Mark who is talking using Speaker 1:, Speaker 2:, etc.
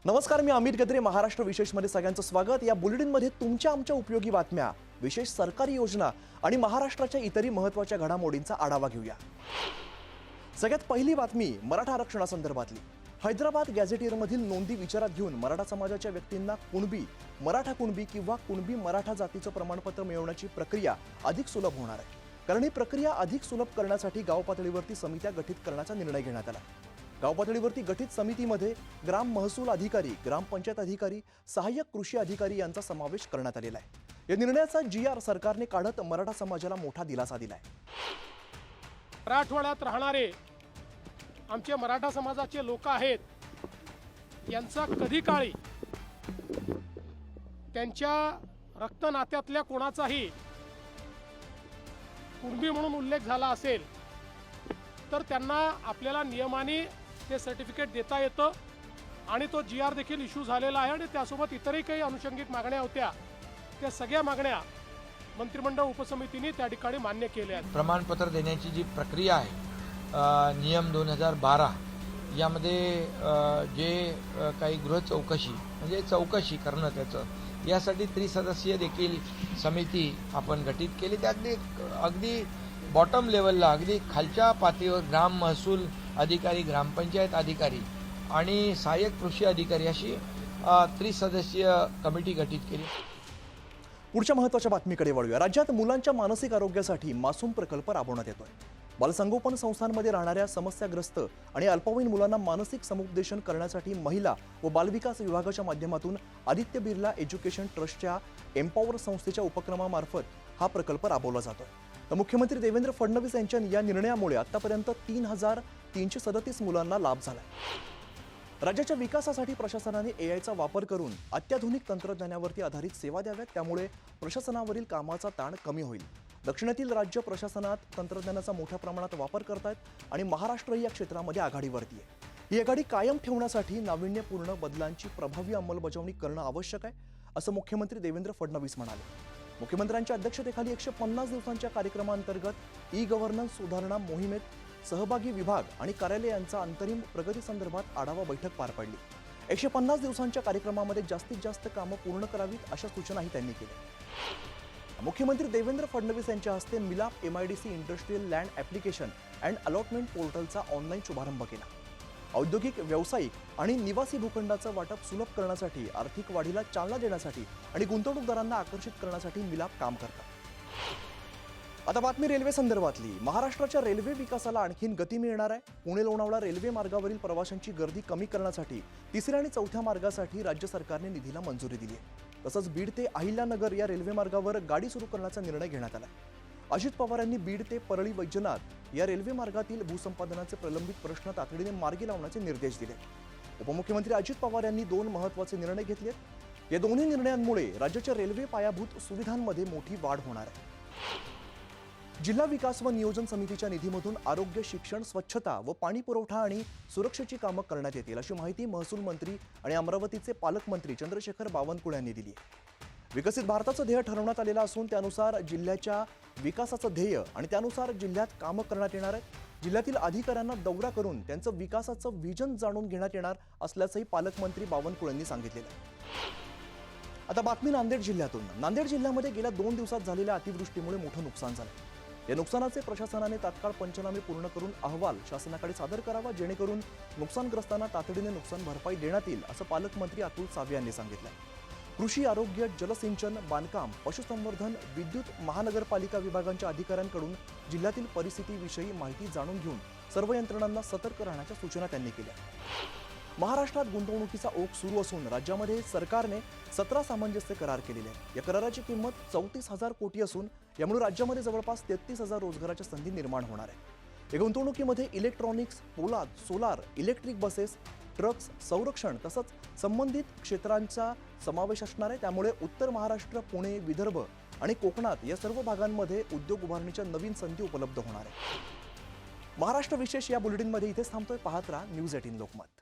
Speaker 1: नमस्कार, मी अमित गद्रे. महाराष्ट्र विशेषमध्ये सगळ्यांचं स्वागत. या बुलेटिनमध्ये तुमच्या आमच्या उपयोगी बातम्या, विशेष सरकारी योजना आणि महाराष्ट्राच्या इतरही महत्त्वाच्या घडामोडींचा आढावा घेऊया. सगळ्यात पहिली बातमी मराठा आरक्षणासंदर्भातली. हैदराबाद गॅझेटियरमधील नोंदी विचारात घेऊन मराठा समाजाच्या व्यक्तींना कुणबी, मराठा कुणबी किंवा कुणबी मराठा जातीचं प्रमाणपत्र मिळवण्याची प्रक्रिया अधिक सुलभ होणार आहे. कारण ही प्रक्रिया अधिक सुलभ करण्यासाठी गाव पातळीवरती समित्या गठीत करण्याचा निर्णय घेण्यात आला. गाव पातळीवरती गठीत समितीमध्ये ग्राम महसूल अधिकारी, ग्रामपंचायत अधिकारी, सहाय्यक कृषी अधिकारी यांचा समावेश करण्यात आलेला आहे. या निर्णयाचा GR सरकारने काढत मराठा समाजाला मोठा दिलासा दिलाय.
Speaker 2: मराठवाड्यात राहणारे आमचे मराठा समाजाचे लोक आहेत, यांचा कधी काळी त्यांच्या रक्तनात्यातल्या कोणाचाही कुणबी म्हणून उल्लेख झाला असेल तर त्यांना आपल्याला नियमाने ते सर्टिफिकेट देता येतं आणि तो GR देखील इश्यू झालेला आहे. आणि त्यासोबत इतरही काही अनुषंगिक मागण्या होत्या, त्या सगळ्या मागण्या मंत्रिमंडळ उपसमितीने त्या ठिकाणी मान्य केल्या आहेत.
Speaker 3: प्रमाणपत्र देण्याची जी प्रक्रिया आहे, नियम 2012 यामध्ये जे काही गृह चौकशी म्हणजे चौकशी करणं त्याचं यासाठी त्रिसदस्यीय देखील समिती आपण गठीत केली. त्या अगदी बॉटम लेवलला, अगदी खालच्या पातळीवर ग्राम महसूल अधिकारी, ग्रामपंचायत अधिकारी आणि सहाय्यक कृषी अधिकारी अशी त्रिसदस्यीय कमिटी गठीत केली.
Speaker 1: पुढच्या महत्त्वाच्या बातमीकडे वळूया. राज्यात मुलांच्या मानसिक आरोग्यासाठी मासूम प्रकल्प राबवण्यात येतोय. बालसंगोपन संस्थांमध्ये राहणाऱ्या समस्याग्रस्त आणि अल्पवयीन मुलांना मानसिक समुपदेशन करण्यासाठी महिला व बालविकास विभागाच्या माध्यमातून आदित्य बिर्ला एज्युकेशन ट्रस्टच्या एम्पॉवर संस्थेच्या उपक्रमामार्फत हा प्रकल्प राबवला जातोय. तर मुख्यमंत्री देवेंद्र फडणवीस यांच्या या निर्णयामुळे आतापर्यंत 3,337 मुलांना लाभ झालाय. राज्याच्या विकासासाठी प्रशासनाने AIचा वापर करून अत्याधुनिक तंत्रज्ञानावरती आधारित सेवा द्याव्यात. त्यामुळे प्रशासनावरील कामाचा ताण कमी होईल. दक्षिणेतील राज्य प्रशासनात तंत्रज्ञानाचा मोठ्या प्रमाणात वापर करतायत आणि महाराष्ट्र या क्षेत्रामध्ये आघाडीवरती आहे. ही आघाडी कायम ठेवण्यासाठी नाविन्यपूर्ण बदलांची प्रभावी अंमलबजावणी करणं आवश्यक आहे, असं मुख्यमंत्री देवेंद्र फडणवीस म्हणाले. मुख्यमंत्र्यांच्या अध्यक्षतेखाली 150 दिवसांच्या कार्यक्रमांतर्गत ई-गव्हर्नन्स सुधारणा मोहिमेत सहभागी विभाग आणि कार्यालय यांचा अंतरिम प्रगतीसंदर्भात आढावा बैठक पार पडली. 150 दिवसांच्या कार्यक्रमामध्ये जास्तीत जास्त कामं पूर्ण करावीत अशा सूचनाही त्यांनी केल्या. मुख्यमंत्री देवेंद्र फडणवीस यांच्या हस्ते मिलाप MIDC industrial land application and allotment पोर्टलचा ऑनलाईन शुभारंभ केला. औद्योगिक, व्यावसायिक आणि निवासी भूखंडाचं वाटप सुलभ करण्यासाठी, आर्थिक वाढीला चालना देण्यासाठी आणि गुंतवणूकदारांना आकर्षित करण्यासाठी मिलाप काम करतात. आता बातमी रेल्वे संदर्भातली. महाराष्ट्राच्या रेल्वे विकासाला आणखीन गती मिळणार आहे. पुणे लोणावळा रेल्वे मार्गावरील प्रवाशांची गर्दी कमी करण्यासाठी 3ऱ्या आणि 4थ्या मार्गासाठी राज्य सरकारने निधीला मंजुरी दिली आहे. तसंच बीड ते अहिल्यानगर या रेल्वे मार्गावर गाडी सुरू करण्याचा निर्णय घेण्यात आला. अजित पवार यांनी बीड ते परळी वैजनाथ या रेल्वे मार्गातील भूसंपादनाचे प्रलंबित प्रश्न तातडीने मार्गी लावण्याचे निर्देश दिले. उपमुख्यमंत्री अजित पवार यांनी 2 महत्त्वाचे निर्णय घेतलेत. या दोन्ही निर्णयांमुळे राज्याच्या रेल्वे पायाभूत सुविधांमध्ये मोठी वाढ होणार आहे. जिल्हा विकास व नियोजन समितीच्या निधीमधून आरोग्य, शिक्षण, स्वच्छता व पाणी पुरवठा आणि सुरक्षेची कामं करण्यात येतील, अशी माहिती महसूल मंत्री आणि अमरावतीचे पालकमंत्री चंद्रशेखर बावनकुळे यांनी दिली आहे. विकसित भारताचं ध्येय ठरवण्यात आलेलं असून त्यानुसार जिल्ह्याच्या विकासाचं ध्येय आणि त्यानुसार जिल्ह्यात कामं करण्यात येणार आहे. जिल्ह्यातील अधिकाऱ्यांना दौरा करून त्यांचं विकासाचं व्हिजन जाणून घेण्यात येणार असल्याचंही पालकमंत्री बावनकुळे यांनी सांगितलेलं आहे. आता बातमी नांदेड जिल्ह्यातून. नांदेड जिल्ह्यामध्ये गेल्या 2 दिवसात झालेल्या अतिवृष्टीमुळे मोठं नुकसान झालं. या नुकसानाचे प्रशासनाने तात्काळ पंचनामे पूर्ण करून अहवाल शासनाकडे सादर करावा, जेणेकरून नुकसानग्रस्तांना तातडीने नुकसान भरपाई देण्यात येईल, असं पालकमंत्री अतुल सावे यांनी सांगितलं. कृषी, आरोग्य, जलसिंचन, बांधकाम, पशुसंवर्धन, विद्युत, महानगरपालिका विभागांच्या अधिकाऱ्यांकडून जिल्ह्यातील परिस्थितीविषयी माहिती जाणून घेऊन सर्व यंत्रणांना सतर्क राहण्याच्या सूचना त्यांनी केल्या. महाराष्ट्रात गुंतवणुकीचा ओघ सुरू असून राज्यामध्ये सरकारने 17 सामंजस्य करार केलेले आहेत. या कराराची किंमत 34,000 कोटी असून यामुळे राज्यामध्ये जवळपास 33,000 रोजगाराच्या संधी निर्माण होणार आहेत. या गुंतवणुकीमध्ये इलेक्ट्रॉनिक्स, पोलाद, सोलार, इलेक्ट्रिक बसेस, ट्रक्स, संरक्षण तसंच संबंधित क्षेत्रांचा समावेश असणार आहे. त्यामुळे उत्तर महाराष्ट्र, पुणे, विदर्भ आणि कोकणात या सर्व भागांमध्ये उद्योग उभारणीच्या नवीन संधी उपलब्ध होणार आहेत. महाराष्ट्र विशेष या बुलेटिनमध्ये इथेच थांबतोय. पाहत राहा न्यूज 18 लोकमत.